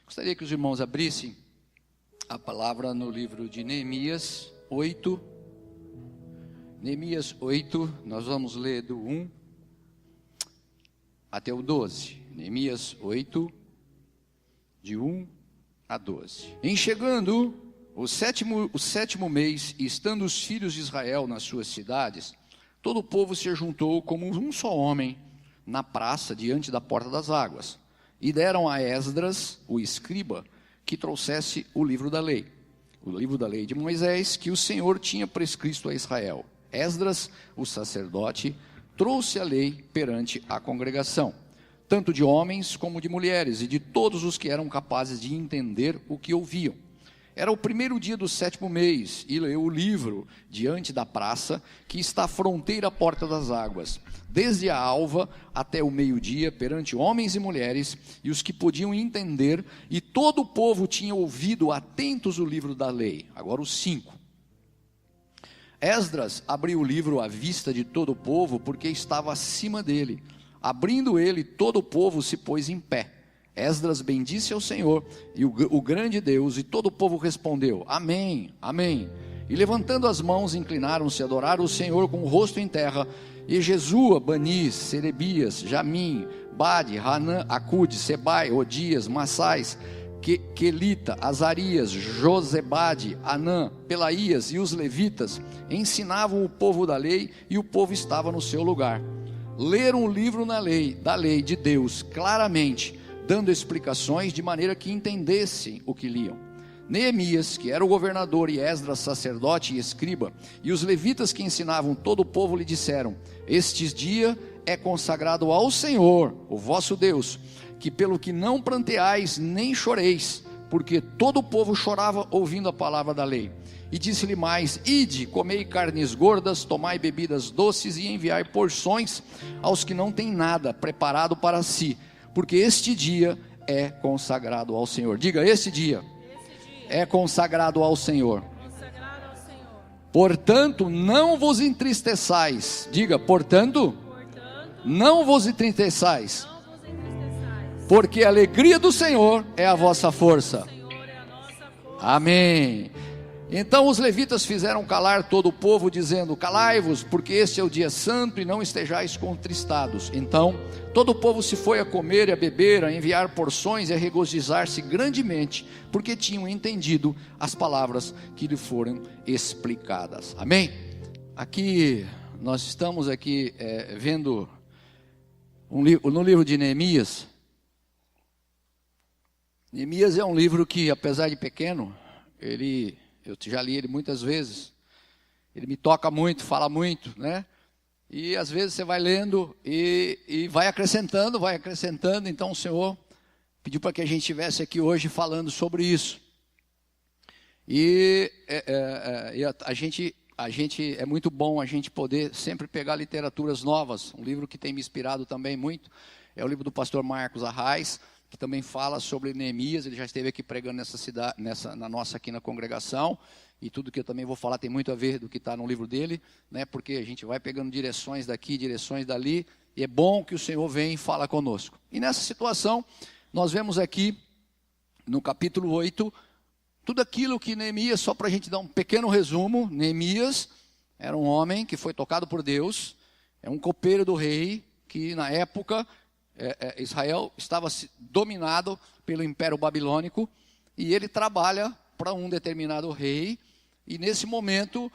Gostaria que os irmãos abrissem a palavra no livro de Neemias 8. Neemias 8, nós vamos ler do 1 até o 12. Neemias 8, de 1 a 12. Em chegando o sétimo mês, e estando os filhos de Israel nas suas cidades, todo o povo se ajuntou como um só homem na praça diante da porta das águas, e deram a Esdras, o escriba, que trouxesse o livro da lei de Moisés, que o Senhor tinha prescrito a Israel. Esdras, o sacerdote, trouxe a lei perante a congregação, tanto de homens como de mulheres, e de todos os que eram capazes de entender o que ouviam. Era o primeiro dia do sétimo mês, e leu o livro diante da praça, que está à fronteira à porta das águas, desde a alva até o meio-dia, perante homens e mulheres, e os que podiam entender, e todo o povo tinha ouvido atentos o livro da lei. Agora os 5. Esdras abriu o livro à vista de todo o povo, porque estava acima dele. Abrindo ele, todo o povo se pôs em pé. Esdras bendisse ao Senhor, e o grande Deus, e todo o povo respondeu, amém, amém. E levantando as mãos, inclinaram-se a adorar o Senhor com o rosto em terra. E Jesua, Bani, Serebias, Jamim, Bade, Hanã, Acude, Sebai, Odias, Massais, Quelita, Azarias, Josebade, Anã, Pelaías e os levitas ensinavam o povo da lei, e o povo estava no seu lugar. Leram o livro da lei de Deus claramente, dando explicações de maneira que entendessem o que liam. Neemias, que era o governador, e Esdras, sacerdote e escriba, e os levitas que ensinavam todo o povo, lhe disseram, este dia é consagrado ao Senhor, o vosso Deus, que pelo que não pranteais nem choreis, porque todo o povo chorava ouvindo a palavra da lei. E disse-lhe mais, ide, comei carnes gordas, tomai bebidas doces, e enviai porções aos que não têm nada preparado para si, porque este dia é consagrado ao Senhor. Diga, este dia é consagrado ao Senhor. Portanto, não vos entristeçais. Diga, portanto, não vos entristeçais, porque a alegria do Senhor é a vossa força. Amém. Então os levitas fizeram calar todo o povo, dizendo, calai-vos, porque este é o dia santo, e não estejais contristados. Então todo o povo se foi a comer e a beber, a enviar porções e a regozijar-se grandemente, porque tinham entendido as palavras que lhe foram explicadas. Amém? Aqui, nós estamos aqui vendo no livro de Neemias. Neemias é um livro que, apesar de pequeno, eu já li ele muitas vezes, ele me toca muito, fala muito, né? E às vezes você vai lendo e vai acrescentando, então o Senhor pediu para que a gente estivesse aqui hoje falando sobre isso. E a gente é muito bom a gente poder sempre pegar literaturas novas. Um livro que tem me inspirado também muito é o livro do pastor Marcos Arraes, que também fala sobre Neemias. Ele já esteve aqui pregando nessa cidade, na nossa aqui na congregação, e tudo que eu também vou falar tem muito a ver do que está no livro dele, né? Porque a gente vai pegando direções daqui, direções dali, e é bom que o Senhor vem e fala conosco. E nessa situação, nós vemos aqui, no capítulo 8, tudo aquilo que Neemias, só para a gente dar um pequeno resumo, Neemias era um homem que foi tocado por Deus, é um copeiro do rei, que na época Israel estava dominado pelo Império Babilônico, e ele trabalha para um determinado rei, e nesse momento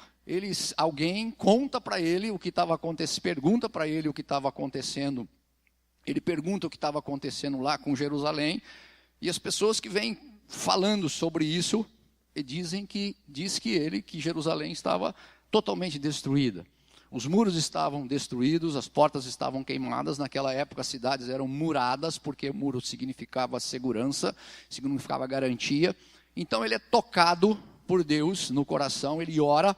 alguém conta para ele o que estava acontecendo, pergunta para ele o que estava acontecendo, ele pergunta o que estava acontecendo lá com Jerusalém, e as pessoas que vêm falando sobre isso, diz que Jerusalém estava totalmente destruída. Os muros estavam destruídos, as portas estavam queimadas. Naquela época as cidades eram muradas, porque muro significava segurança, significava garantia. Então ele é tocado por Deus no coração, ele ora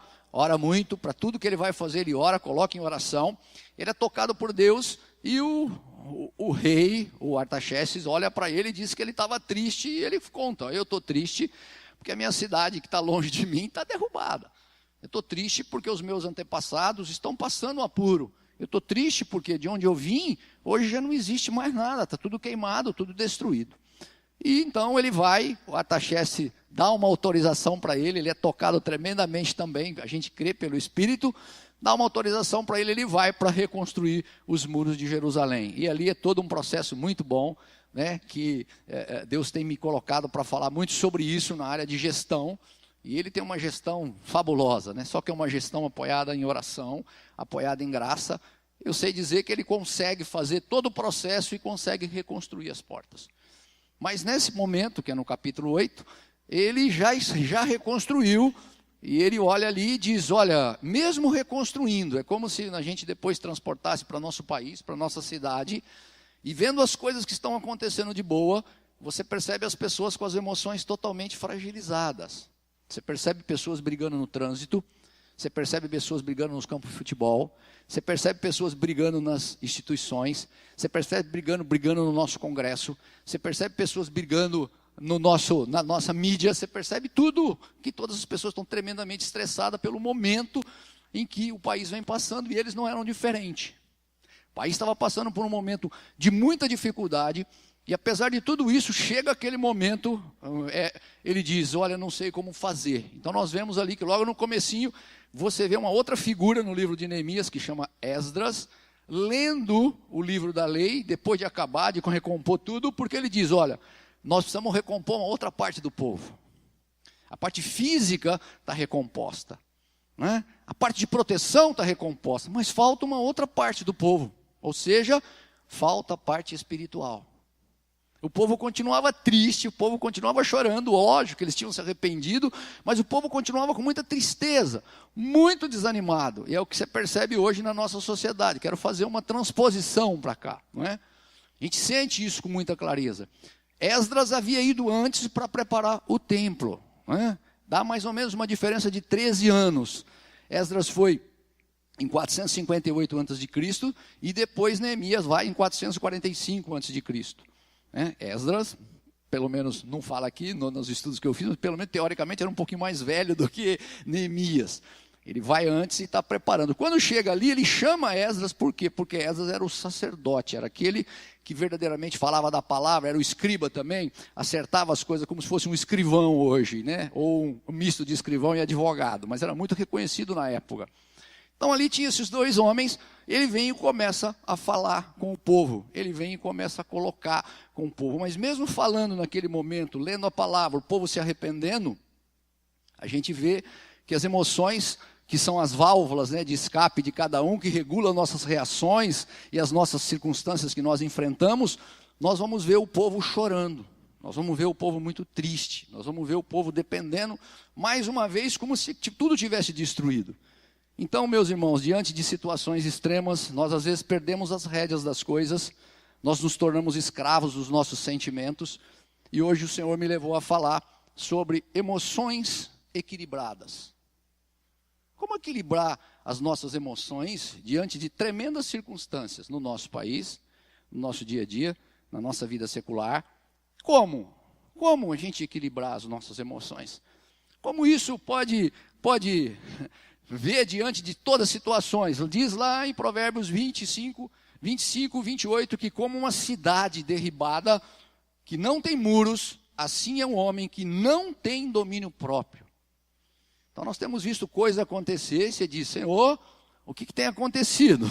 muito, para tudo que ele vai fazer ele ora, coloca em oração. Ele é tocado por Deus, e o rei, o Artaxerxes, olha para ele e diz que ele estava triste, e ele conta, eu estou triste porque a minha cidade que está longe de mim está derrubada. Eu estou triste porque os meus antepassados estão passando um apuro. Eu estou triste porque de onde eu vim, hoje já não existe mais nada, está tudo queimado, tudo destruído. E então ele vai, o Artaxerxes dá uma autorização para ele é tocado tremendamente também, a gente crê pelo Espírito, dá uma autorização para ele vai para reconstruir os muros de Jerusalém. E ali é todo um processo muito bom, né, que Deus tem me colocado para falar muito sobre isso na área de gestão. E ele tem uma gestão fabulosa, né? Só que é uma gestão apoiada em oração, apoiada em graça. Eu sei dizer que ele consegue fazer todo o processo e consegue reconstruir as portas. Mas nesse momento, que é no capítulo 8, ele já reconstruiu, e ele olha ali e diz, olha, mesmo reconstruindo, é como se a gente depois transportasse para nosso país, para nossa cidade, e vendo as coisas que estão acontecendo de boa, você percebe as pessoas com as emoções totalmente fragilizadas. Você percebe pessoas brigando no trânsito, você percebe pessoas brigando nos campos de futebol, você percebe pessoas brigando nas instituições, você percebe brigando no nosso Congresso, você percebe pessoas brigando na nossa mídia, você percebe tudo, que todas as pessoas estão tremendamente estressadas pelo momento em que o país vem passando, e eles não eram diferentes. O país estava passando por um momento de muita dificuldade, e apesar de tudo isso, chega aquele momento, ele diz, olha, não sei como fazer. Então nós vemos ali que logo no comecinho, você vê uma outra figura no livro de Neemias, que chama Esdras, lendo o livro da lei, depois de acabar de recompor tudo, porque ele diz, olha, nós precisamos recompor uma outra parte do povo. A parte física está recomposta, né? A parte de proteção está recomposta, mas falta uma outra parte do povo, ou seja, falta a parte espiritual. O povo continuava triste, o povo continuava chorando, lógico que eles tinham se arrependido, mas o povo continuava com muita tristeza, muito desanimado. E é o que você percebe hoje na nossa sociedade. Quero fazer uma transposição para cá, não é? A gente sente isso com muita clareza. Esdras havia ido antes para preparar o templo, não é? Dá mais ou menos uma diferença de 13 anos. Esdras foi em 458 a.C. e depois Neemias vai em 445 a.C. Esdras, pelo menos não fala aqui nos estudos que eu fiz, mas pelo menos teoricamente era um pouquinho mais velho do que Neemias. Ele vai antes e está preparando. Quando chega ali, ele chama Esdras, por quê? Porque Esdras era o sacerdote, era aquele que verdadeiramente falava da palavra, era o escriba também, acertava as coisas como se fosse um escrivão hoje, né? Ou um misto de escrivão e advogado, mas era muito reconhecido na época. Então ali tinha esses dois homens, ele vem e começa a falar com o povo, ele vem e começa a colocar com o povo, mas mesmo falando naquele momento, lendo a palavra, o povo se arrependendo, a gente vê que as emoções, que são as válvulas, né, de escape de cada um, que regulam nossas reações e as nossas circunstâncias que nós enfrentamos, nós vamos ver o povo chorando, nós vamos ver o povo muito triste, nós vamos ver o povo dependendo, mais uma vez, como se tudo tivesse destruído. Então, meus irmãos, diante de situações extremas, nós às vezes perdemos as rédeas das coisas, nós nos tornamos escravos dos nossos sentimentos, e hoje o Senhor me levou a falar sobre emoções equilibradas. Como equilibrar as nossas emoções diante de tremendas circunstâncias no nosso país, no nosso dia a dia, na nossa vida secular? Como? Como a gente equilibrar as nossas emoções? Como isso pode ver diante de todas as situações? Diz lá em Provérbios 25, 28, que como uma cidade derribada, que não tem muros, assim é um homem que não tem domínio próprio. Então nós temos visto coisas acontecer, e você diz, Senhor, o que tem acontecido?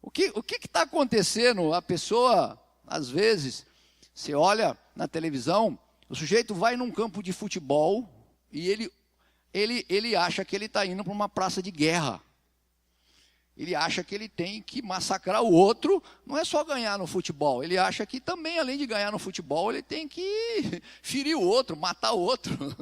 O que está acontecendo? A pessoa, às vezes, você olha na televisão, o sujeito vai num campo de futebol, e ele acha que ele está indo para uma praça de guerra. Ele acha que ele tem que massacrar o outro, não é só ganhar no futebol. Ele acha que também, além de ganhar no futebol, ele tem que ferir o outro, matar o outro.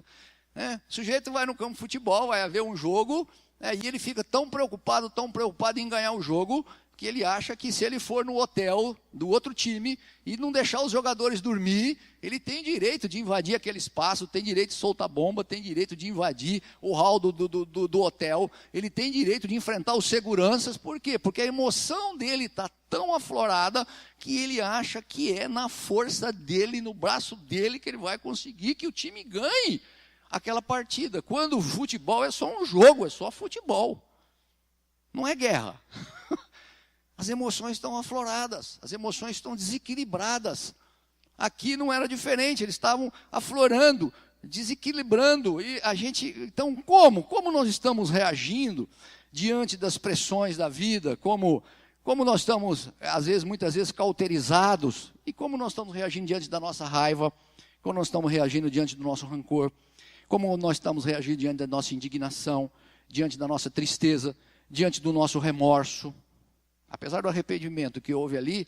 O sujeito vai no campo de futebol, vai haver um jogo, e ele fica tão preocupado em ganhar o jogo, que ele acha que se ele for no hotel do outro time e não deixar os jogadores dormir, ele tem direito de invadir aquele espaço, tem direito de soltar bomba, tem direito de invadir o hall do hotel, ele tem direito de enfrentar os seguranças. Por quê? Porque a emoção dele está tão aflorada que ele acha que é na força dele, no braço dele, que ele vai conseguir que o time ganhe aquela partida. Quando o futebol é só um jogo, é só futebol, não é guerra. As emoções estão afloradas, as emoções estão desequilibradas. Aqui não era diferente, eles estavam aflorando, desequilibrando. E a gente, então, como nós estamos reagindo diante das pressões da vida? Como nós estamos, muitas vezes, cauterizados? E como nós estamos reagindo diante da nossa raiva? Como nós estamos reagindo diante do nosso rancor? Como nós estamos reagindo diante da nossa indignação, diante da nossa tristeza, diante do nosso remorso? Apesar do arrependimento que houve ali,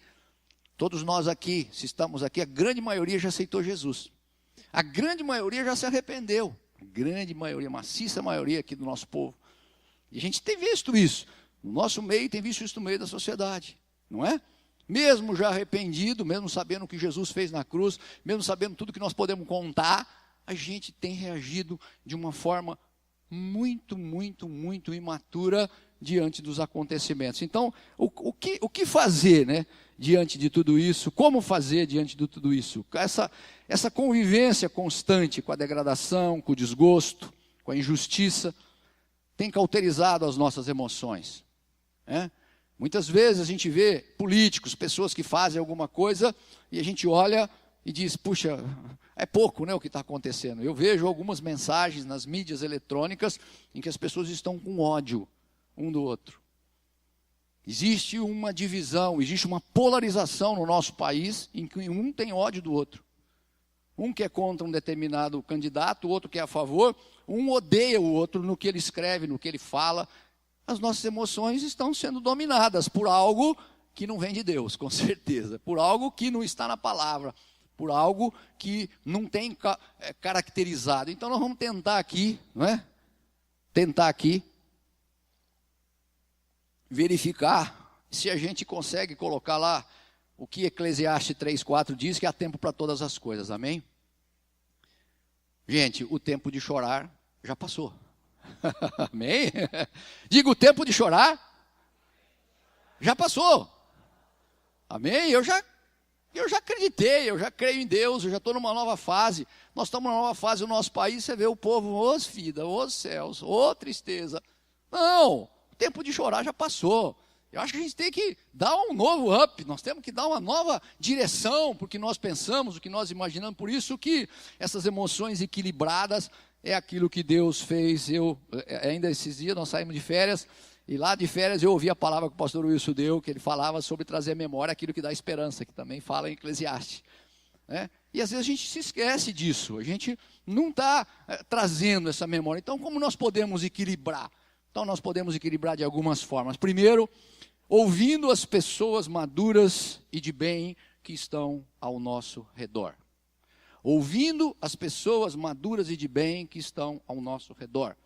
todos nós aqui, se estamos aqui, a grande maioria já aceitou Jesus. A grande maioria já se arrependeu. A grande maioria, maciça maioria aqui do nosso povo. E a gente tem visto isso. No nosso meio, tem visto isso no meio da sociedade. Não é? Mesmo já arrependido, mesmo sabendo o que Jesus fez na cruz, mesmo sabendo tudo que nós podemos contar, a gente tem reagido de uma forma muito, muito, muito imatura diante dos acontecimentos. Então, o que fazer, né, diante de tudo isso? Como fazer diante de tudo isso? Essa convivência constante com a degradação, com o desgosto, com a injustiça, tem cauterizado as nossas emoções. Né? Muitas vezes a gente vê políticos, pessoas que fazem alguma coisa, e a gente olha e diz, puxa, é pouco, né, o que está acontecendo. Eu vejo algumas mensagens nas mídias eletrônicas em que as pessoas estão com ódio um do outro. Existe uma divisão, existe uma polarização no nosso país em que um tem ódio do outro. Um que é contra um determinado candidato, o outro que é a favor, um odeia o outro no que ele escreve, no que ele fala. As nossas emoções estão sendo dominadas por algo que não vem de Deus, com certeza. Por algo que não está na palavra. Por algo que não tem caracterizado. Então nós vamos tentar aqui, não é? Tentar aqui verificar se a gente consegue colocar lá o que Eclesiastes 3:4 diz, que há tempo para todas as coisas, amém? Gente, o tempo de chorar já passou. Amém? Diga, o tempo de chorar já passou. Amém? Eu já acreditei, eu já creio em Deus, eu já estou numa nova fase. Nós estamos numa nova fase no nosso país, você vê o povo, ô vida, ô céus, ô tristeza. Não, o tempo de chorar já passou. Eu acho que a gente tem que dar um novo up, nós temos que dar uma nova direção para o que nós pensamos, o que nós imaginamos. Por isso que essas emoções equilibradas é aquilo que Deus fez. Ainda esses dias nós saímos de férias, e lá de férias eu ouvi a palavra que o pastor Wilson deu, que ele falava sobre trazer à memória aquilo que dá esperança, que também fala em Eclesiastes. Né? E às vezes a gente se esquece disso, a gente não está trazendo essa memória. Então como nós podemos equilibrar? Então nós podemos equilibrar de algumas formas. Primeiro, ouvindo as pessoas maduras e de bem que estão ao nosso redor. Ouvindo as pessoas maduras e de bem que estão ao nosso redor.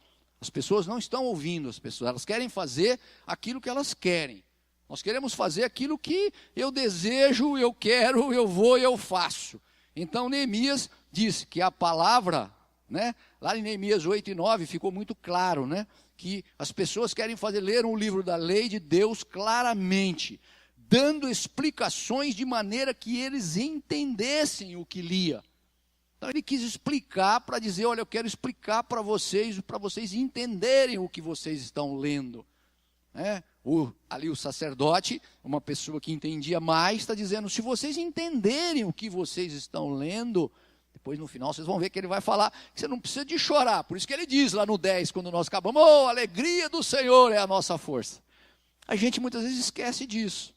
As pessoas não estão ouvindo as pessoas, elas querem fazer aquilo que elas querem. Nós queremos fazer aquilo que eu desejo, eu quero, eu vou e eu faço. Então Neemias diz que a palavra, né, lá em Neemias 8:9 ficou muito claro, né, que as pessoas querem ler um livro da lei de Deus claramente, dando explicações de maneira que eles entendessem o que lia. Então ele quis explicar para dizer, olha, eu quero explicar para vocês entenderem o que vocês estão lendo. Ali o sacerdote, uma pessoa que entendia mais, está dizendo, se vocês entenderem o que vocês estão lendo, depois no final vocês vão ver que ele vai falar que você não precisa de chorar. Por isso que ele diz lá no 10, quando nós acabamos, a alegria do Senhor é a nossa força. A gente muitas vezes esquece disso.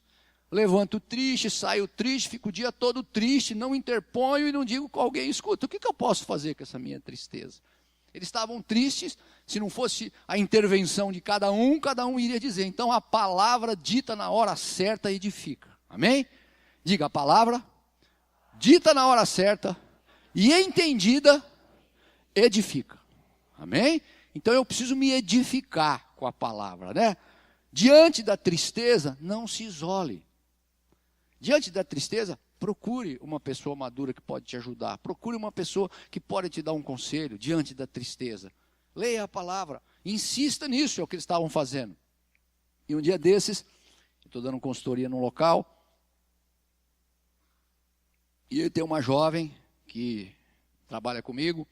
Levanto triste, saio triste, fico o dia todo triste, não interponho e não digo com alguém, escuta, o que eu posso fazer com essa minha tristeza? Eles estavam tristes, se não fosse a intervenção de cada um iria dizer. Então a palavra dita na hora certa edifica. Amém? Diga, a palavra dita na hora certa e entendida edifica. Amém? Então eu preciso me edificar com a palavra, né? Diante da tristeza, não se isole. Diante da tristeza, procure uma pessoa madura que pode te ajudar. Procure uma pessoa que pode te dar um conselho diante da tristeza. Leia a palavra, insista nisso, é o que eles estavam fazendo. E um dia desses, eu estou dando consultoria num local, e eu tenho uma jovem que trabalha comigo,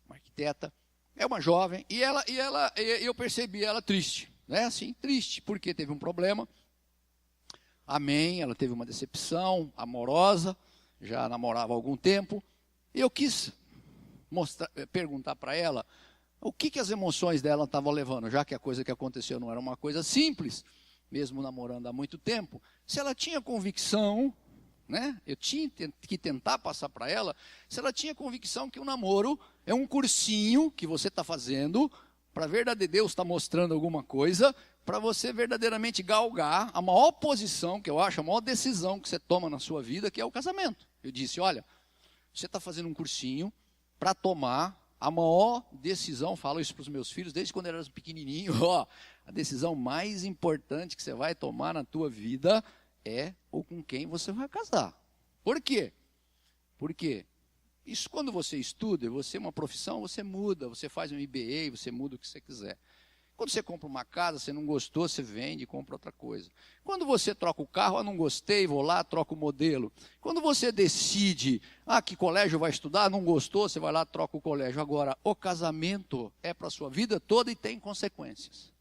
uma arquiteta, é uma jovem, e eu percebi ela triste, né? Assim, triste, porque teve um problema. Amém, ela teve uma decepção amorosa, já namorava há algum tempo, e eu quis perguntar para ela o que as emoções dela estavam levando, já que a coisa que aconteceu não era uma coisa simples, mesmo namorando há muito tempo, se ela tinha convicção, né? Eu tinha que tentar passar para ela, se ela tinha convicção que o namoro é um cursinho que você está fazendo, para verdadeiro Deus está mostrando alguma coisa, para você verdadeiramente galgar a maior posição, que eu acho, a maior decisão que você toma na sua vida, que é o casamento. Eu disse, olha, você está fazendo um cursinho para tomar a maior decisão, falo isso para os meus filhos, desde quando eles eram pequenininhos, ó, a decisão mais importante que você vai tomar na tua vida é ou com quem você vai casar. Por quê? Porque isso quando você estuda, você é uma profissão, você muda, você faz um MBA, você muda o que você quiser. Quando você compra uma casa, você não gostou, você vende e compra outra coisa. Quando você troca o carro, não gostei, vou lá, troco o modelo. Quando você decide, que colégio vai estudar, não gostou, você vai lá, troca o colégio. Agora, o casamento é para a sua vida toda e tem consequências.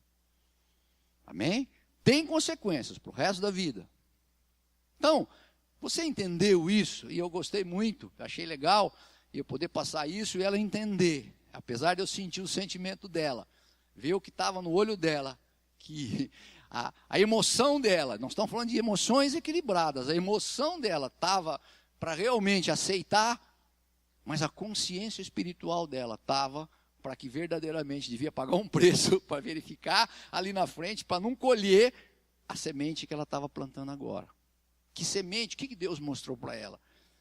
Amém? Tem consequências para o resto da vida. Então, você entendeu isso, e eu gostei muito, achei legal eu poder passar isso e ela entender, apesar de eu sentir o sentimento dela, ver o que estava no olho dela, que a emoção dela, nós estamos falando de emoções equilibradas, a emoção dela estava para realmente aceitar, mas a consciência espiritual dela estava para que verdadeiramente devia pagar um preço para verificar ali na frente, para não colher a semente que ela estava plantando agora. Que semente? O que Deus mostrou para ela?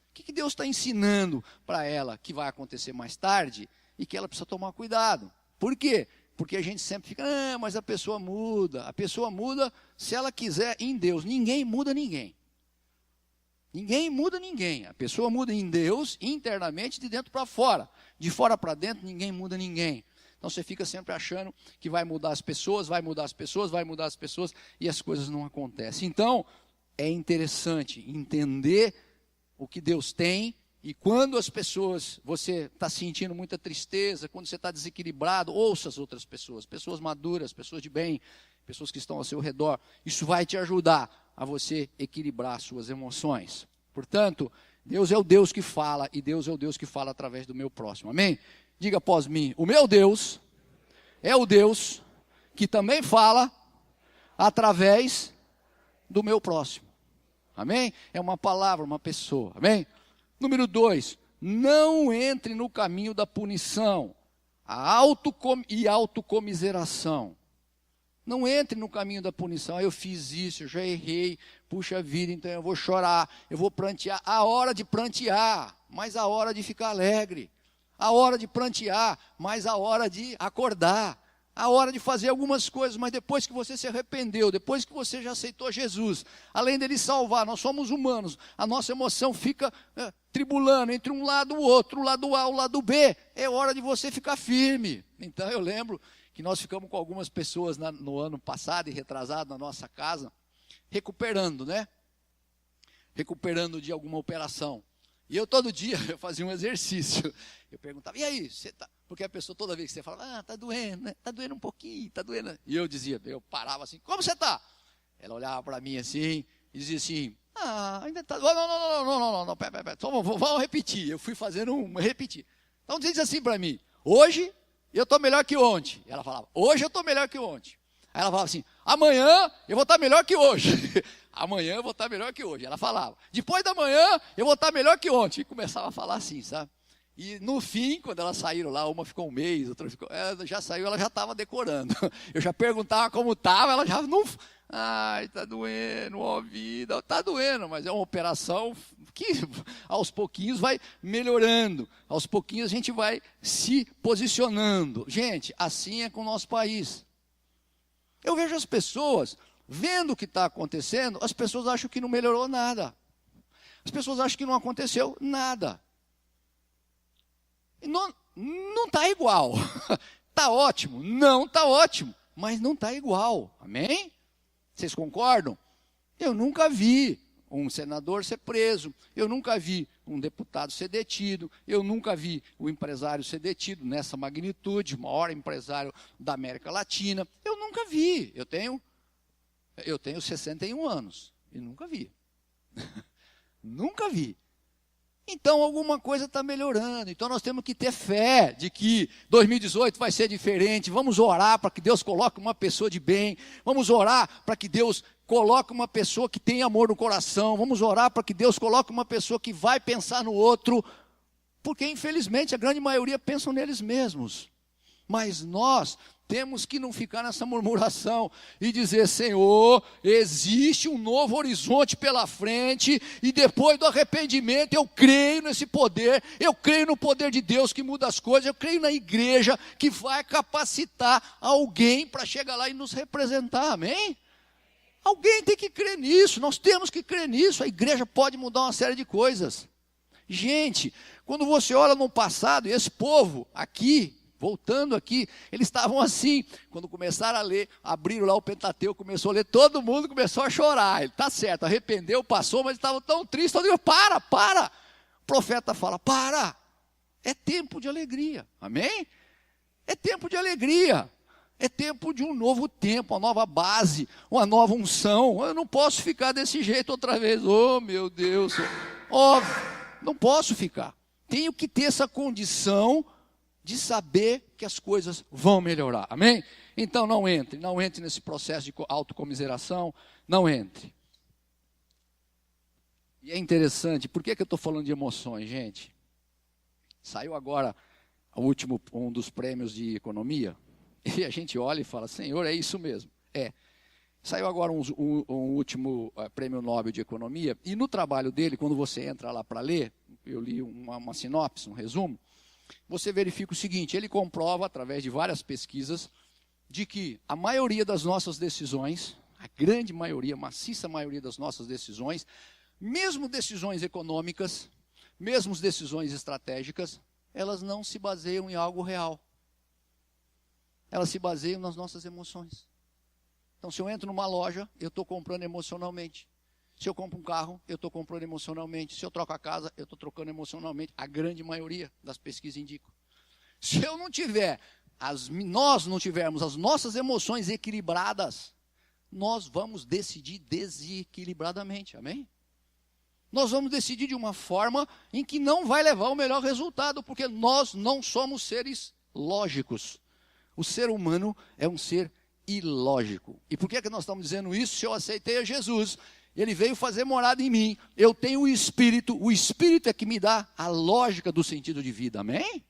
O que Deus está ensinando para ela que vai acontecer mais tarde e que ela precisa tomar cuidado? Por quê? Porque a gente sempre fica, mas a pessoa muda. A pessoa muda se ela quiser em Deus. Ninguém muda ninguém. Ninguém muda ninguém. A pessoa muda em Deus internamente de dentro para fora. De fora para dentro ninguém muda ninguém. Então você fica sempre achando que vai mudar as pessoas, vai mudar as pessoas, vai mudar as pessoas e as coisas não acontecem. Então é interessante entender o que Deus tem e quando as pessoas, você está sentindo muita tristeza, quando você está desequilibrado, ouça as outras pessoas, pessoas maduras, pessoas de bem, pessoas que estão ao seu redor. Isso vai te ajudar a você equilibrar suas emoções. Portanto, Deus é o Deus que fala e Deus é o Deus que fala através do meu próximo. Amém? Diga após mim, o meu Deus é o Deus que também fala através do meu próximo. Amém? É uma palavra, uma pessoa. Amém? Número 2, não entre no caminho da punição e autocomiseração. Não entre no caminho da punição. Eu fiz isso, eu já errei, puxa vida, então eu vou chorar, eu vou prantear. A hora de prantear, mas a hora de ficar alegre. A hora de prantear, mas a hora de acordar. A hora de fazer algumas coisas, mas depois que você se arrependeu, depois que você já aceitou Jesus, além dele salvar, nós somos humanos, a nossa emoção fica tribulando entre um lado e o outro, o lado A, o lado B, é hora de você ficar firme. Então eu lembro que nós ficamos com algumas pessoas no ano passado e retrasado na nossa casa, recuperando, né? Recuperando de alguma operação. E eu todo dia eu fazia um exercício. Eu perguntava, e aí, você tá? Porque a pessoa toda vez que você fala, tá doendo, né? Tá doendo um pouquinho, tá doendo. E eu dizia, eu parava assim, como você tá? Ela olhava para mim assim e dizia assim, ainda tá. Não, pera. Então, vamos repetir. Eu fui fazendo repetir. Então diz assim para mim, hoje eu estou melhor que ontem. E ela falava, hoje eu estou melhor que ontem. Aí ela falava assim, amanhã eu vou estar melhor que hoje. Amanhã eu vou estar melhor que hoje. Ela falava, depois da manhã eu vou estar melhor que ontem. E começava a falar assim, sabe? E no fim, quando elas saíram lá, uma ficou um mês, outra ficou... Ela já saiu, ela já estava decorando. Eu já perguntava como estava, ela já não... Ai, tá doendo, ó vida, tá doendo, mas é uma operação que aos pouquinhos vai melhorando. Aos pouquinhos a gente vai se posicionando. Gente, assim é com o nosso país. Eu vejo as pessoas, vendo o que está acontecendo, as pessoas acham que não melhorou nada. As pessoas acham que não aconteceu nada. Não está igual. Está ótimo? Não está ótimo, mas não está igual. Amém? Vocês concordam? Eu nunca vi um senador ser preso, eu nunca vi um deputado ser detido, eu nunca vi o empresário ser detido nessa magnitude, o maior empresário da América Latina. Eu nunca vi. Eu tenho 61 anos e nunca vi. Nunca vi. Então alguma coisa está melhorando. Então nós temos que ter fé de que 2018 vai ser diferente. Vamos orar para que Deus coloque uma pessoa de bem. Vamos orar para que Deus coloque uma pessoa que tem amor no coração. Vamos orar para que Deus coloque uma pessoa que vai pensar no outro. Porque infelizmente a grande maioria pensam neles mesmos. Mas nós temos que não ficar nessa murmuração e dizer: Senhor, existe um novo horizonte pela frente, e depois do arrependimento eu creio nesse poder, eu creio no poder de Deus que muda as coisas, eu creio na igreja que vai capacitar alguém para chegar lá e nos representar, amém? Alguém tem que crer nisso, nós temos que crer nisso, a igreja pode mudar uma série de coisas. Gente, quando você olha no passado, e esse povo aqui, voltando aqui, eles estavam assim, quando começaram a ler, abriram lá o Pentateuco, começou a ler, todo mundo começou a chorar. Ele está certo, arrependeu, passou, mas estavam tão tristes, todo mundo, para. O profeta fala, para, é tempo de alegria, amém? É tempo de alegria, é tempo de um novo tempo, uma nova base, uma nova unção. Eu não posso ficar desse jeito outra vez, oh meu Deus, óbvio, não posso ficar. Tenho que ter essa condição de saber que as coisas vão melhorar, amém? Então não entre nesse processo de autocomiseração, não entre. E é interessante, por que eu estou falando de emoções, gente? Saiu agora um dos prêmios de economia, e a gente olha e fala, Senhor, é isso mesmo. Saiu agora um último prêmio Nobel de economia, e no trabalho dele, quando você entra lá para ler, eu li uma sinopse, um resumo, você verifica o seguinte, ele comprova, através de várias pesquisas, de que a maioria das nossas decisões, a grande maioria, a maciça maioria das nossas decisões, mesmo decisões econômicas, mesmo decisões estratégicas, elas não se baseiam em algo real. Elas se baseiam nas nossas emoções. Então, se eu entro numa loja, eu estou comprando emocionalmente. Se eu compro um carro, eu estou comprando emocionalmente. Se eu troco a casa, eu estou trocando emocionalmente. A grande maioria das pesquisas indicam. Se nós não tivermos as nossas emoções equilibradas, nós vamos decidir desequilibradamente, amém? Nós vamos decidir de uma forma em que não vai levar ao melhor resultado, porque nós não somos seres lógicos. O ser humano é um ser ilógico. E por que nós estamos dizendo isso? Se eu aceitei a Jesus, ele veio fazer morada em mim, eu tenho o Espírito é que me dá a lógica do sentido de vida, amém?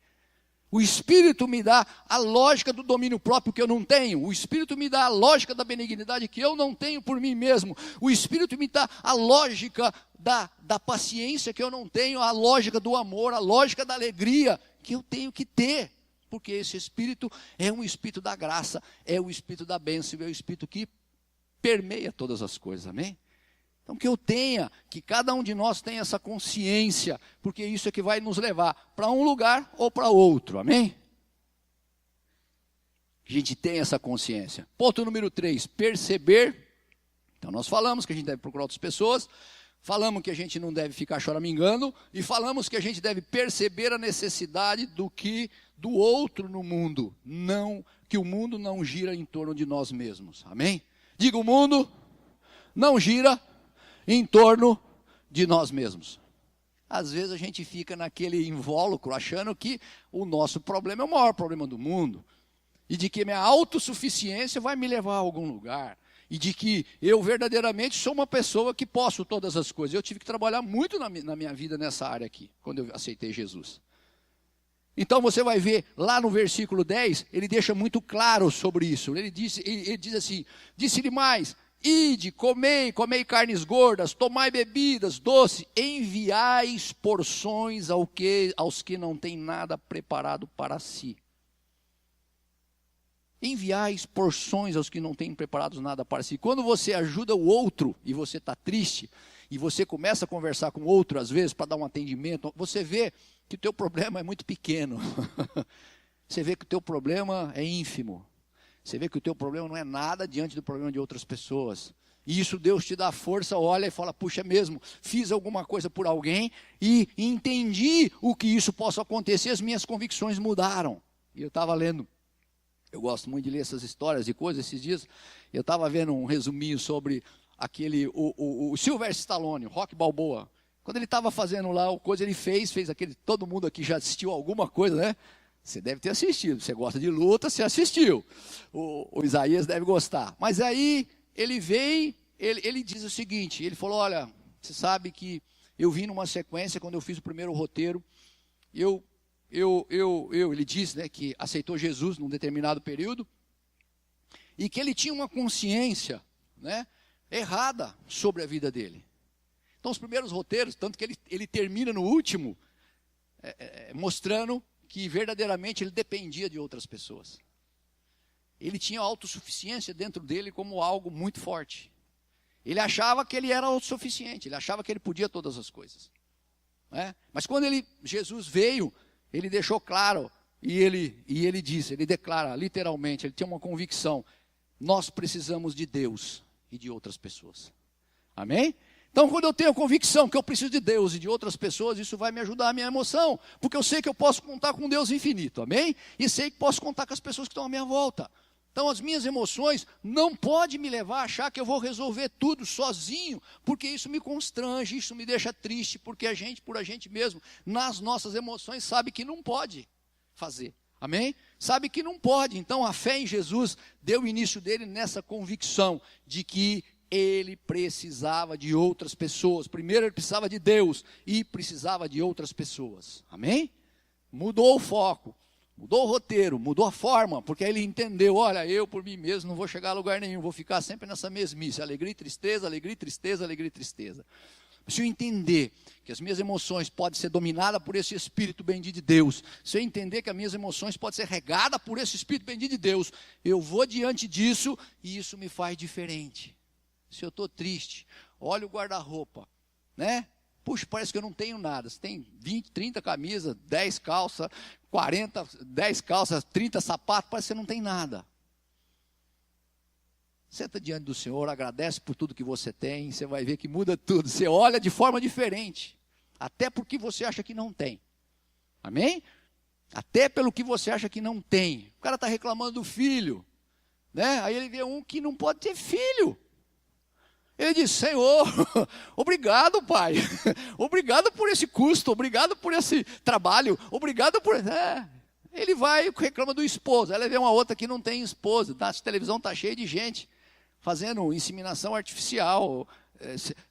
O Espírito me dá a lógica do domínio próprio que eu não tenho, o Espírito me dá a lógica da benignidade que eu não tenho por mim mesmo, o Espírito me dá a lógica da paciência que eu não tenho, a lógica do amor, a lógica da alegria que eu tenho que ter, porque esse Espírito é um Espírito da graça, é o Espírito da bênção, é o Espírito que permeia todas as coisas, amém? Então que cada um de nós tenha essa consciência, porque isso é que vai nos levar para um lugar ou para outro, amém? A gente tem essa consciência. Ponto número 3, perceber. Então nós falamos que a gente deve procurar outras pessoas, falamos que a gente não deve ficar choramingando, e falamos que a gente deve perceber a necessidade do outro no mundo, que o mundo não gira em torno de nós mesmos, amém? Diga, o mundo não gira em torno de nós mesmos. Às vezes a gente fica naquele invólucro achando que o nosso problema é o maior problema do mundo, e de que minha autossuficiência vai me levar a algum lugar, e de que eu verdadeiramente sou uma pessoa que posso todas as coisas. Eu tive que trabalhar muito na minha vida nessa área aqui, quando eu aceitei Jesus. Então você vai ver lá no versículo 10, ele deixa muito claro sobre isso. Ele diz assim, disse-lhe mais, ide, comei carnes gordas, tomai bebidas doces, enviais porções aos que não têm nada preparado para si. Enviais porções aos que não têm preparados nada para si. Quando você ajuda o outro e você está triste, e você começa a conversar com o outro às vezes para dar um atendimento, você vê que o teu problema é muito pequeno. Você vê que o teu problema é ínfimo. Você vê que o teu problema não é nada diante do problema de outras pessoas. E isso Deus te dá força, olha e fala, puxa, mesmo, fiz alguma coisa por alguém e entendi o que isso possa acontecer, as minhas convicções mudaram. E eu estava lendo, eu gosto muito de ler essas histórias e coisas, esses dias, eu estava vendo um resuminho sobre o Sylvester Stallone, o Rocky Balboa. Quando ele estava fazendo lá o coisa, ele fez aquele, todo mundo aqui já assistiu alguma coisa, né? Você deve ter assistido, você gosta de luta, você assistiu. O Isaías deve gostar. Mas aí ele vem, ele diz o seguinte, ele falou, olha, você sabe que eu vim numa sequência, quando eu fiz o primeiro roteiro, ele disse, né, que aceitou Jesus num determinado período, e que ele tinha uma consciência, né, errada sobre a vida dele. Então os primeiros roteiros, tanto que ele termina no último, mostrando que verdadeiramente ele dependia de outras pessoas. Ele tinha autossuficiência dentro dele como algo muito forte. Ele achava que ele era autossuficiente, ele achava que ele podia todas as coisas. Né? Mas quando Jesus veio, ele deixou claro, e ele disse, ele declara literalmente, ele tem uma convicção, nós precisamos de Deus e de outras pessoas. Amém? Então, quando eu tenho a convicção que eu preciso de Deus e de outras pessoas, isso vai me ajudar a minha emoção, porque eu sei que eu posso contar com Deus infinito, amém? E sei que posso contar com as pessoas que estão à minha volta. Então, as minhas emoções não podem me levar a achar que eu vou resolver tudo sozinho, porque isso me constrange, isso me deixa triste, porque a gente, por a gente mesmo, nas nossas emoções, sabe que não pode fazer, amém? Sabe que não pode. Então, a fé em Jesus deu o início dele nessa convicção de que ele precisava de outras pessoas. Primeiro ele precisava de Deus e precisava de outras pessoas. Amém? Mudou o foco, mudou o roteiro, mudou a forma, porque aí ele entendeu, olha, eu por mim mesmo não vou chegar a lugar nenhum, vou ficar sempre nessa mesmice, alegria e tristeza, alegria e tristeza, alegria e tristeza. Se eu entender que as minhas emoções podem ser dominadas por esse Espírito bendito de Deus, se eu entender que as minhas emoções podem ser regadas por esse Espírito bendito de Deus, eu vou diante disso e isso me faz diferente. Se eu estou triste, olha o guarda-roupa, né? Puxa, parece que eu não tenho nada. Você tem 20, 30 camisas, 10 calças, 40, 10 calças, 30 sapatos, parece que você não tem nada. Senta diante do Senhor, agradece por tudo que você tem, você vai ver que muda tudo. Você olha de forma diferente, até porque você acha que não tem. Amém? Até pelo que você acha que não tem. O cara está reclamando do filho, né? Aí ele vê um que não pode ter filho. Ele diz, Senhor, obrigado, Pai, obrigado por esse custo, obrigado por esse trabalho, obrigado por... Ele vai e reclama do esposo, aí ele vê uma outra que não tem esposa, a televisão está cheia de gente fazendo inseminação artificial,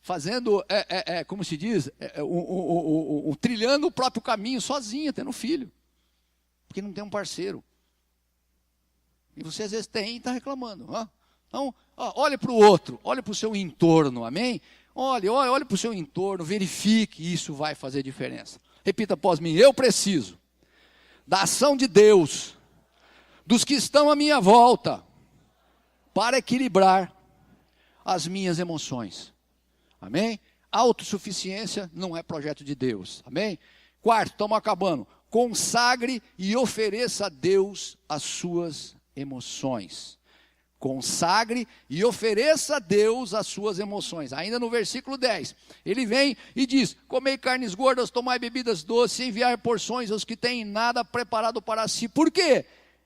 fazendo, como se diz, trilhando o próprio caminho sozinha, tendo filho, porque não tem um parceiro. E você às vezes tem e está reclamando, Então, olhe para o outro, olhe para o seu entorno, amém? Olhe para o seu entorno, verifique, isso vai fazer diferença. Repita após mim, eu preciso da ação de Deus, dos que estão à minha volta, para equilibrar as minhas emoções, amém? Autossuficiência não é projeto de Deus, amém? Quarto, estamos acabando, consagre e ofereça a Deus as suas emoções. Consagre e ofereça a Deus as suas emoções. Ainda no versículo 10, ele vem e diz, comei carnes gordas, tomai bebidas doces, enviai porções aos que têm nada preparado para si. Por quê?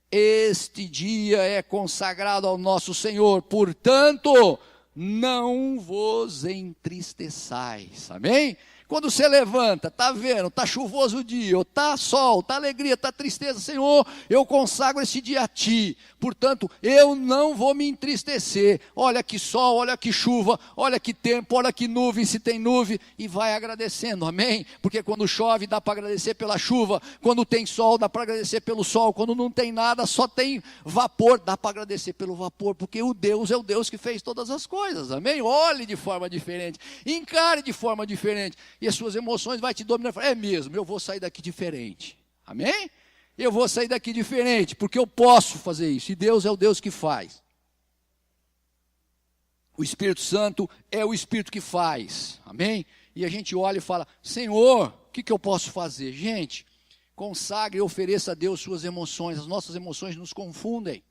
Este dia é consagrado ao nosso Senhor, portanto, não vos entristeçais. Amém? Quando você levanta, está vendo, está chuvoso o dia, está sol, está alegria, está tristeza, Senhor, eu consagro esse dia a Ti, portanto, eu não vou me entristecer, olha que sol, olha que chuva, olha que tempo, olha que nuvem, se tem nuvem, e vai agradecendo, amém? Porque quando chove dá para agradecer pela chuva, quando tem sol dá para agradecer pelo sol, quando não tem nada, só tem vapor, dá para agradecer pelo vapor, porque o Deus é o Deus que fez todas as coisas, amém? Olhe de forma diferente, encare de forma diferente, e as suas emoções vai te dominar. É mesmo, eu vou sair daqui diferente. Amém? Eu vou sair daqui diferente, porque eu posso fazer isso. E Deus é o Deus que faz. O Espírito Santo é o Espírito que faz. Amém? E a gente olha e fala, Senhor, o que eu posso fazer? Gente, consagre e ofereça a Deus suas emoções. As nossas emoções nos confundem.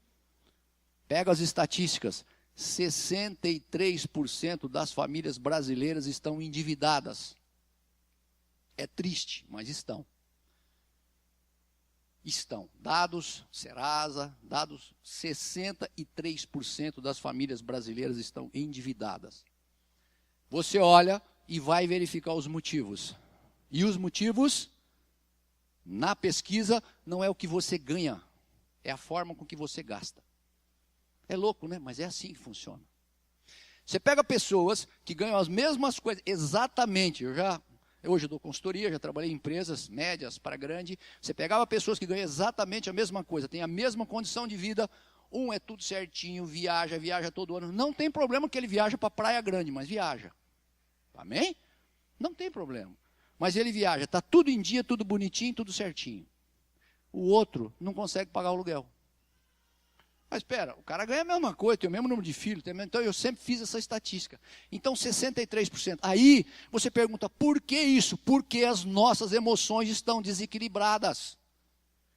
Pega as estatísticas. 63% das famílias brasileiras estão endividadas. É triste, mas estão. Estão. Dados Serasa, dados 63% das famílias brasileiras estão endividadas. Você olha e vai verificar os motivos. E os motivos, na pesquisa, não é o que você ganha, é a forma com que você gasta. É louco, né? Mas é assim que funciona. Você pega pessoas que ganham as mesmas coisas, exatamente, hoje eu dou consultoria, já trabalhei em empresas médias para grande, você pegava pessoas que ganham exatamente a mesma coisa, tem a mesma condição de vida, um é tudo certinho, viaja todo ano, não tem problema que ele viaja para Praia Grande, mas viaja. Amém? Não tem problema. Mas ele viaja, está tudo em dia, tudo bonitinho, tudo certinho. O outro não consegue pagar o aluguel. Mas espera, o cara ganha a mesma coisa, tem o mesmo número de filhos, então eu sempre fiz essa estatística. Então 63%. Aí você pergunta, por que isso? Porque as nossas emoções estão desequilibradas.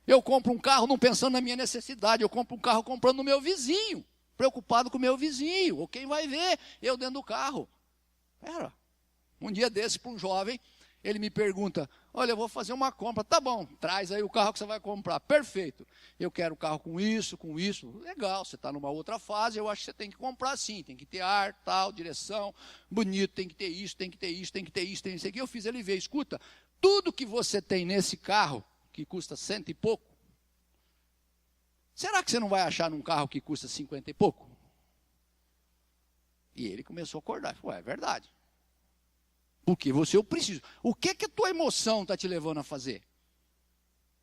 Eu compro um carro não pensando na minha necessidade, eu compro um carro comprando no meu vizinho, preocupado com o meu vizinho, ou quem vai ver eu dentro do carro. Espera, um dia desse para um jovem, ele me pergunta, olha, eu vou fazer uma compra, tá bom, traz aí o carro que você vai comprar, perfeito. Eu quero o carro com isso, legal, você está numa outra fase, eu acho que você tem que comprar sim, tem que ter ar, tal, direção, bonito, tem que ter isso, tem que ter isso, tem que ter isso, tem isso aqui. Eu fiz ele ver, escuta, tudo que você tem nesse carro, que custa 100 e pouco, será que você não vai achar num carro que custa 50 e pouco? E ele começou a acordar, falou, é verdade. Porque eu preciso. O que a tua emoção está te levando a fazer?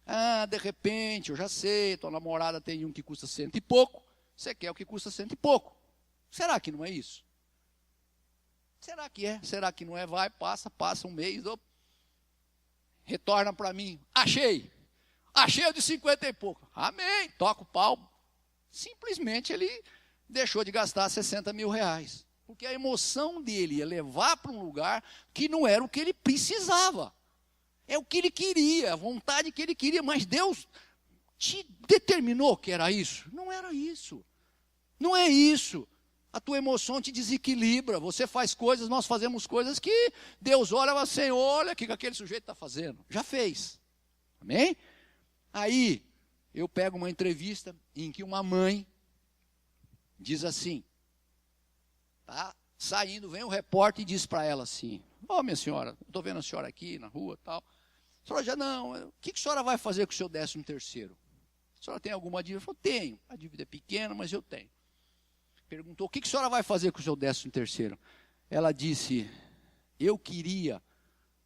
Ah, de repente, eu já sei, tua namorada tem um que custa 100 e pouco, você quer o que custa 100 e pouco. Será que não é isso? Será que é? Será que não é? Vai, passa um mês, retorna para mim. Achei o de 50 e pouco. Amém, toca o pau. Simplesmente ele deixou de gastar 60 mil reais. Porque a emoção dele ia levar para um lugar que não era o que ele precisava. É o que ele queria, a vontade que ele queria. Mas Deus te determinou que era isso? Não era isso. Não é isso. A tua emoção te desequilibra. Você faz coisas, nós fazemos coisas que Deus olha e fala assim, olha o que aquele sujeito está fazendo. Já fez. Amém? Aí, eu pego uma entrevista em que uma mãe diz assim, tá saindo, vem um repórter e diz para ela assim, minha senhora, estou vendo a senhora aqui na rua e tal. A senhora já não, o que a senhora vai fazer com o seu 13º? A senhora tem alguma dívida? Eu falei, tenho, a dívida é pequena, mas eu tenho. Perguntou, o que a senhora vai fazer com o seu 13º? Ela disse, eu queria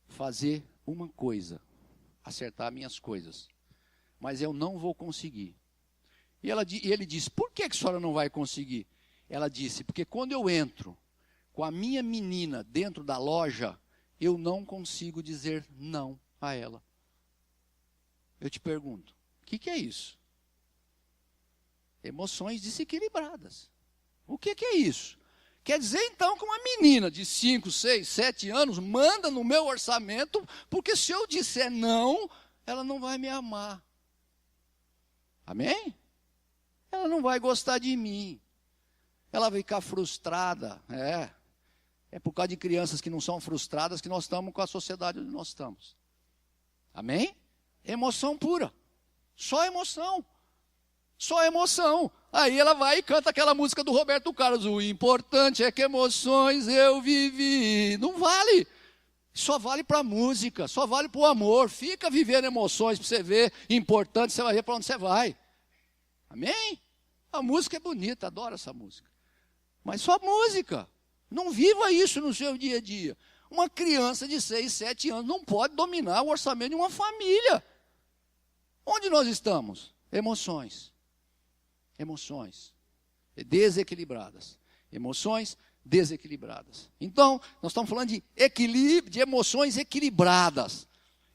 fazer uma coisa, acertar minhas coisas, mas eu não vou conseguir. E ele disse, por que a senhora não vai conseguir? Ela disse, porque quando eu entro com a minha menina dentro da loja, eu não consigo dizer não a ela. Eu te pergunto, o que é isso? Emoções desequilibradas. O que é isso? Quer dizer então que uma menina de 5, 6, 7 anos manda no meu orçamento, porque se eu disser não, ela não vai me amar. Amém? Ela não vai gostar de mim. Ela vai ficar frustrada. É por causa de crianças que não são frustradas que nós estamos com a sociedade onde nós estamos. Amém? Emoção pura. Só emoção. Só emoção. Aí ela vai e canta aquela música do Roberto Carlos. O importante é que emoções eu vivi. Não vale. Só vale para a música. Só vale para o amor. Fica vivendo emoções para você ver. Importante, você vai ver para onde você vai. Amém? A música é bonita, adoro essa música. Mas só música. Não viva isso no seu dia a dia. Uma criança de 6, 7 anos não pode dominar o orçamento de uma família. Onde nós estamos? Emoções. Emoções desequilibradas. Emoções desequilibradas. Então, nós estamos falando de equilíbrio, de emoções equilibradas.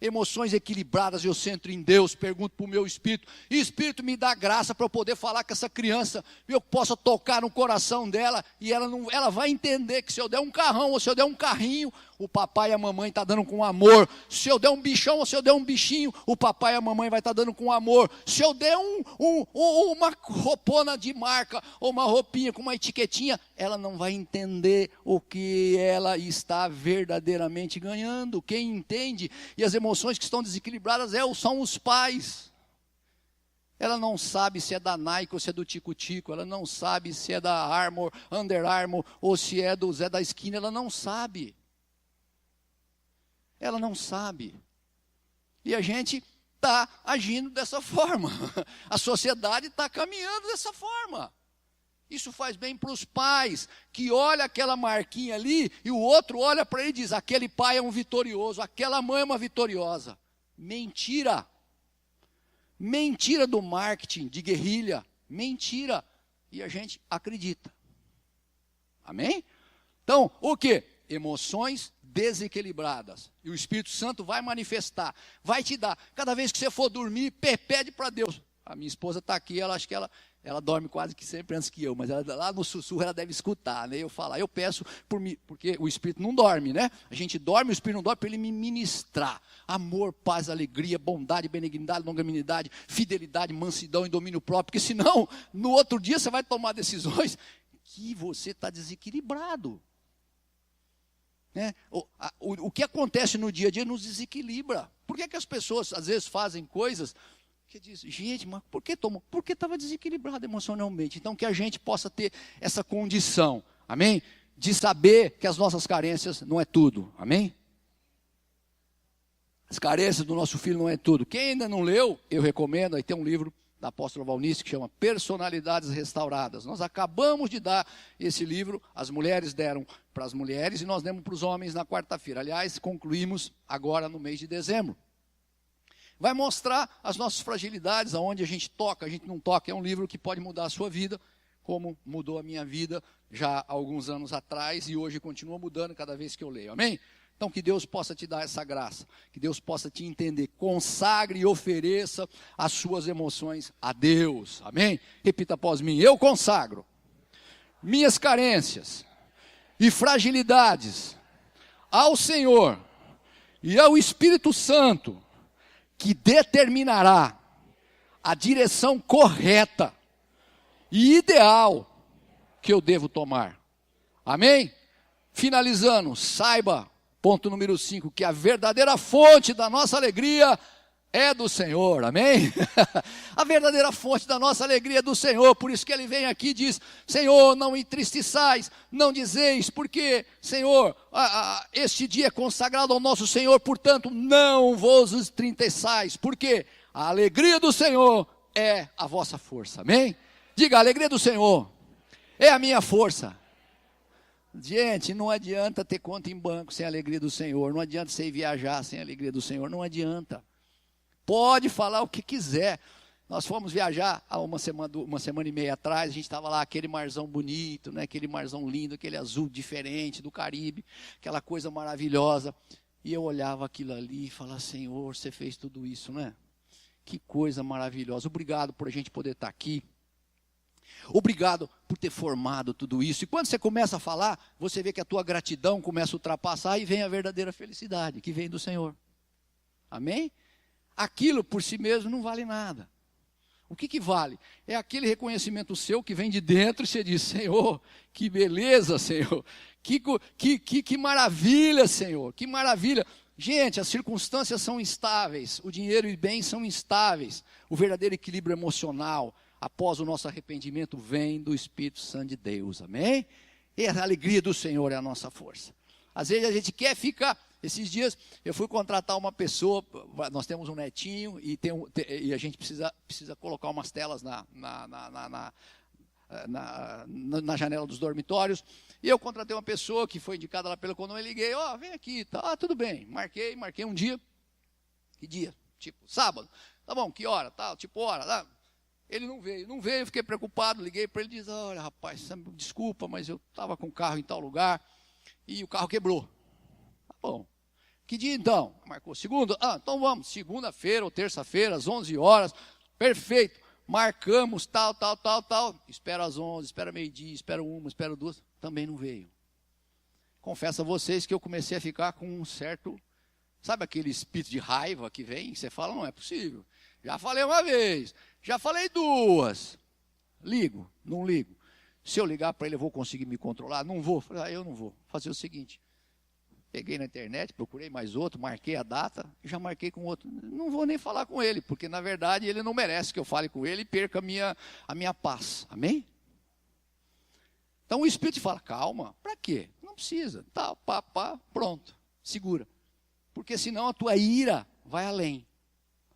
Emoções equilibradas, eu centro em Deus, pergunto para o meu espírito, e espírito me dá graça para eu poder falar com essa criança, eu possa tocar no coração dela, e ela vai entender que se eu der um carrão, ou se eu der um carrinho, o papai e a mamãe estão dando com amor. Se eu der um bichão, ou se eu der um bichinho, o papai e a mamãe vai estar dando com amor. Se eu der uma roupona de marca, ou uma roupinha com uma etiquetinha, ela não vai entender o que ela está verdadeiramente ganhando. Quem entende, e as emoções que estão desequilibradas são os pais. Ela não sabe se é da Nike ou se é do Tico-Tico. Ela não sabe se é da Under Armour, ou se é do Zé da Esquina. Ela não sabe. ela não sabe. E a gente está agindo dessa forma. A sociedade está caminhando dessa forma. Isso faz bem para os pais, que olha aquela marquinha ali, e o outro olha para ele e diz, aquele pai é um vitorioso, aquela mãe é uma vitoriosa. Mentira. Mentira do marketing, de guerrilha. Mentira. E a gente acredita. Amém? Então, o quê? Emoções desequilibradas. E o Espírito Santo vai manifestar, vai te dar. Cada vez que você for dormir, pede para Deus. A minha esposa está aqui, ela acho que ela dorme quase que sempre antes que eu, mas ela, lá no sussurro ela deve escutar, né? Eu falo, eu peço por mim, porque o Espírito não dorme, né? A gente dorme, o Espírito não dorme para ele me ministrar. Amor, paz, alegria, bondade, benignidade, longanimidade, fidelidade, mansidão e domínio próprio, porque senão, no outro dia você vai tomar decisões que você está desequilibrado. Né? O que acontece no dia a dia nos desequilibra. Por que as pessoas às vezes fazem coisas que dizem, gente, mas por que tomou? Porque estava desequilibrado emocionalmente. Então que a gente possa ter essa condição, amém? De saber que as nossas carências não é tudo, amém? As carências do nosso filho não é tudo. Quem ainda não leu, eu recomendo, aí tem um livro da apóstola Valnice, que chama Personalidades Restauradas. Nós acabamos de dar esse livro, as mulheres deram para as mulheres e nós demos para os homens na quarta-feira. Aliás, concluímos agora no mês de dezembro. Vai mostrar as nossas fragilidades, aonde a gente toca, a gente não toca. É um livro que pode mudar a sua vida, como mudou a minha vida já há alguns anos atrás e hoje continua mudando cada vez que eu leio. Amém? Então, que Deus possa te dar essa graça, que Deus possa te entender, consagre e ofereça as suas emoções a Deus, amém? Repita após mim, eu consagro minhas carências e fragilidades ao Senhor e ao Espírito Santo, que determinará a direção correta e ideal que eu devo tomar, amém? Finalizando, saiba, ponto número 5, que a verdadeira fonte da nossa alegria é do Senhor, amém? A verdadeira fonte da nossa alegria é do Senhor, por isso que ele vem aqui e diz, Senhor, não entristeçais, não dizeis, porque, Senhor, este dia é consagrado ao nosso Senhor, portanto, não vos entristeçais, porque a alegria do Senhor é a vossa força, amém? Diga, a alegria do Senhor é a minha força. Gente, não adianta ter conta em banco sem a alegria do Senhor, não adianta você ir viajar sem a alegria do Senhor, não adianta. Pode falar o que quiser. Nós fomos viajar há uma semana e meia atrás, a gente estava lá, aquele marzão bonito, né, aquele marzão lindo, aquele azul diferente do Caribe, aquela coisa maravilhosa. E eu olhava aquilo ali e falava, Senhor, você fez tudo isso, né? Que coisa maravilhosa. Obrigado por a gente poder estar aqui. Obrigado por ter formado tudo isso. E quando você começa a falar, você vê que a tua gratidão começa a ultrapassar e vem a verdadeira felicidade, que vem do Senhor. Amém? Aquilo por si mesmo não vale nada. O que vale? É aquele reconhecimento seu que vem de dentro e você diz, Senhor, que beleza, Senhor. Que maravilha, Senhor. Que maravilha. Gente, as circunstâncias são instáveis. O dinheiro e bens são instáveis. O verdadeiro equilíbrio emocional, após o nosso arrependimento, vem do Espírito Santo de Deus, amém? E a alegria do Senhor é a nossa força. Às vezes a gente quer ficar, esses dias eu fui contratar uma pessoa, nós temos um netinho e a gente precisa colocar umas telas na janela dos dormitórios, e eu contratei uma pessoa que foi indicada lá pelo condomínio, eu liguei, vem aqui, tá, tudo bem, marquei um dia, que dia? Tipo, sábado, tá bom, que hora, tá, tipo hora, tá? Ele não veio, eu fiquei preocupado, liguei para ele e disse, olha rapaz, desculpa, mas eu estava com o carro em tal lugar e o carro quebrou. Tá bom. Que dia então? Marcou segunda? Então vamos, segunda-feira ou terça-feira, às 11 horas, perfeito. Marcamos, tal. Espera às 11, espera meio-dia, espera 1, espera 2, também não veio. Confesso a vocês que eu comecei a ficar com um certo, sabe aquele espírito de raiva que vem? Você fala, não é possível. Já falei uma vez, já falei duas. Ligo, não ligo. Se eu ligar para ele, eu vou conseguir me controlar? Não vou. Eu não vou. Fazer o seguinte, peguei na internet, procurei mais outro, marquei a data, já marquei com outro. Não vou nem falar com ele, porque na verdade ele não merece que eu fale com ele e perca a minha paz. Amém? Então o Espírito fala, calma, para quê? Não precisa. Tá, pronto, segura. porque senão a tua ira vai além.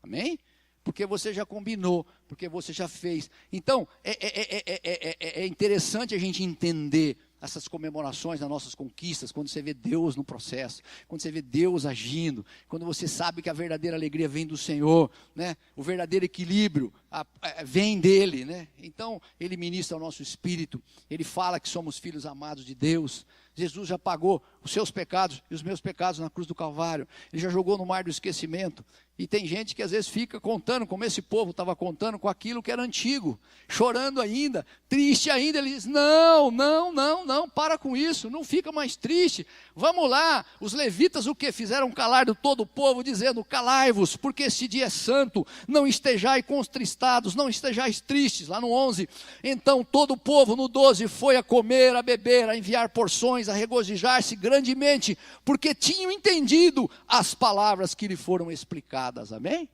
Amém? Porque você já combinou, porque você já fez. Então, é interessante a gente entender essas comemorações das nossas conquistas, quando você vê Deus no processo, quando você vê Deus agindo, quando você sabe que a verdadeira alegria vem do Senhor, né? O verdadeiro equilíbrio vem dele, né? Então, ele ministra ao nosso espírito, ele fala que somos filhos amados de Deus. Jesus já pagou os seus pecados e os meus pecados na cruz do Calvário. Ele já jogou no mar do esquecimento. E tem gente que às vezes fica contando, como esse povo estava contando, com aquilo que era antigo, chorando ainda, triste ainda. Ele diz, não, para com isso, não fica mais triste. Vamos lá, os levitas o que? Fizeram calar do todo o povo, dizendo, calai-vos, porque este dia é santo, não estejais contristados, não estejais tristes, lá no 11. Então todo o povo, no 12, foi a comer, a beber, a enviar porções, a regozijar-se grandemente, porque tinham entendido as palavras que lhe foram explicadas. Amém?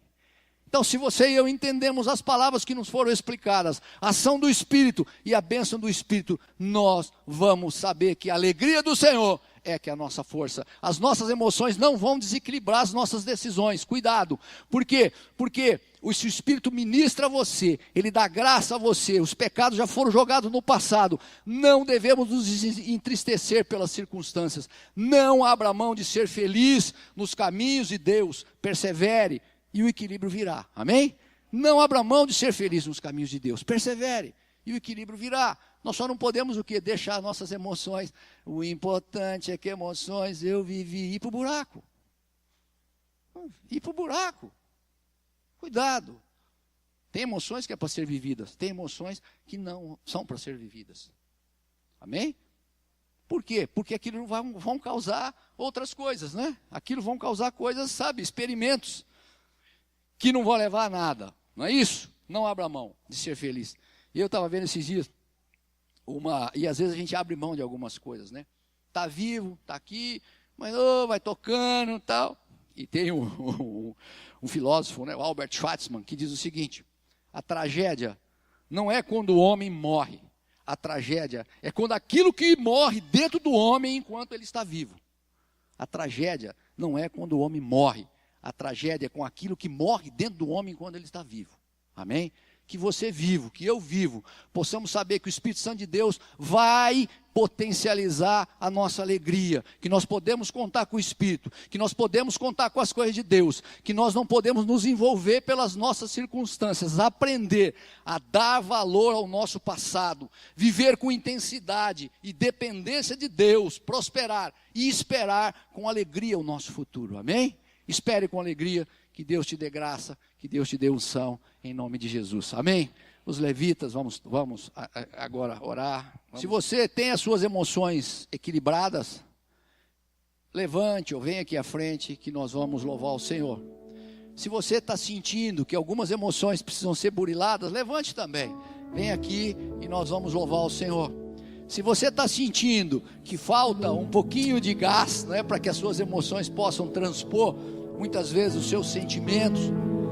Então, se você e eu entendemos as palavras que nos foram explicadas, a ação do Espírito e a bênção do Espírito, nós vamos saber que a alegria do Senhor é que é a nossa força. As nossas emoções não vão desequilibrar as nossas decisões. Cuidado. Por quê? Porque o Espírito ministra a você, ele dá graça a você, os pecados já foram jogados no passado. Não devemos nos entristecer pelas circunstâncias. Não abra mão de ser feliz nos caminhos de Deus. Persevere e o equilíbrio virá. Amém? Não abra mão de ser feliz nos caminhos de Deus. Persevere e o equilíbrio virá. Nós só não podemos o quê? Deixar nossas emoções. O importante é que emoções eu vivi. Ir para o buraco. Ir para o buraco. Cuidado. Tem emoções que é para ser vividas. Tem emoções que não são para ser vividas. Amém? Por quê? Porque aquilo vão causar outras coisas, né? Aquilo vão causar coisas, sabe? Experimentos. Que não vão levar a nada. Não é isso? Não abra mão de ser feliz. E eu estava vendo esses dias. E às vezes a gente abre mão de algumas coisas, né? Está vivo, está aqui, mas vai tocando e tal. E tem um filósofo, né, o Albert Schweitzer, que diz o seguinte: a tragédia não é quando o homem morre. A tragédia é quando aquilo que morre dentro do homem enquanto ele está vivo. A tragédia não é quando o homem morre. A tragédia é com aquilo que morre dentro do homem quando ele está vivo. Amém? Que você vivo, que eu vivo, possamos saber que o Espírito Santo de Deus vai potencializar a nossa alegria, que nós podemos contar com o Espírito, que nós podemos contar com as coisas de Deus, que nós não podemos nos envolver pelas nossas circunstâncias, aprender a dar valor ao nosso passado, viver com intensidade e dependência de Deus, prosperar e esperar com alegria o nosso futuro. Amém? Espere com alegria, que Deus te dê graça, que Deus te dê unção, em nome de Jesus. Amém? Os levitas, vamos agora orar. Se você tem as suas emoções equilibradas, levante ou venha aqui à frente, que nós vamos louvar o Senhor. Se você está sentindo que algumas emoções precisam ser buriladas, levante também. Vem aqui e nós vamos louvar o Senhor. Se você está sentindo que falta um pouquinho de gás, né, para que as suas emoções possam transpor muitas vezes os seus sentimentos,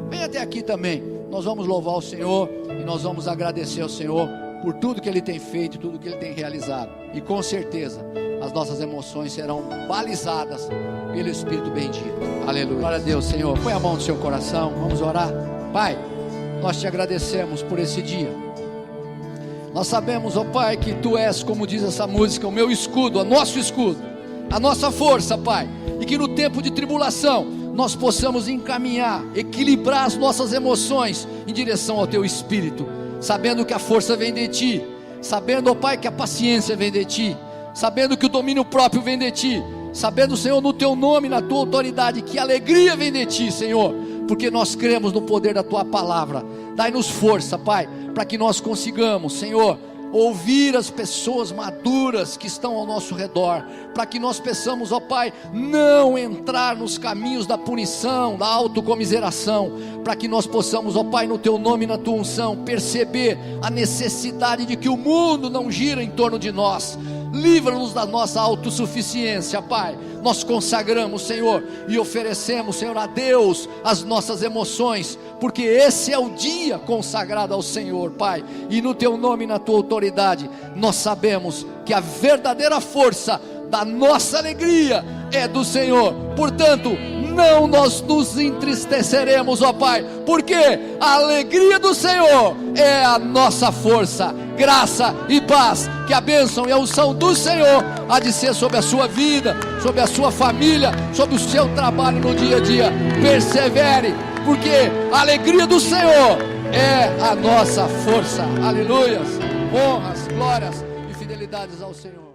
vem até aqui também. Nós vamos louvar o Senhor e nós vamos agradecer ao Senhor por tudo que Ele tem feito, tudo que Ele tem realizado. E com certeza as nossas emoções serão balizadas pelo Espírito bendito. Aleluia. Glória a Deus, Senhor. Põe a mão no seu coração, vamos orar. Pai, nós te agradecemos por esse dia. Nós sabemos, ó Pai, que Tu és, como diz essa música, o meu escudo, o nosso escudo, a nossa força, Pai. E que no tempo de tribulação nós possamos encaminhar, equilibrar as nossas emoções em direção ao Teu Espírito, sabendo que a força vem de Ti, sabendo, ó Pai, que a paciência vem de Ti, sabendo que o domínio próprio vem de Ti, sabendo, Senhor, no Teu nome, na Tua autoridade, que a alegria vem de Ti, Senhor, porque nós cremos no poder da Tua palavra. Dai-nos força, Pai, para que nós consigamos, Senhor, ouvir as pessoas maduras que estão ao nosso redor, para que nós possamos, ó Pai, não entrar nos caminhos da punição, da autocomiseração, para que nós possamos, ó Pai, no Teu nome e na Tua unção, perceber a necessidade de que o mundo não gira em torno de nós. Livra-nos da nossa autossuficiência, Pai. Nós consagramos, Senhor, e oferecemos, Senhor, a Deus as nossas emoções, porque esse é o dia consagrado ao Senhor, Pai. E no Teu nome e na Tua autoridade, nós sabemos que a verdadeira força da nossa alegria é do Senhor. Portanto, não nós nos entristeceremos, ó Pai, porque a alegria do Senhor é a nossa força. Graça e paz, que a bênção e a unção do Senhor há de ser sobre a sua vida, sobre a sua família, sobre o seu trabalho no dia a dia. Persevere, porque a alegria do Senhor é a nossa força. Aleluias, honras, glórias e fidelidades ao Senhor.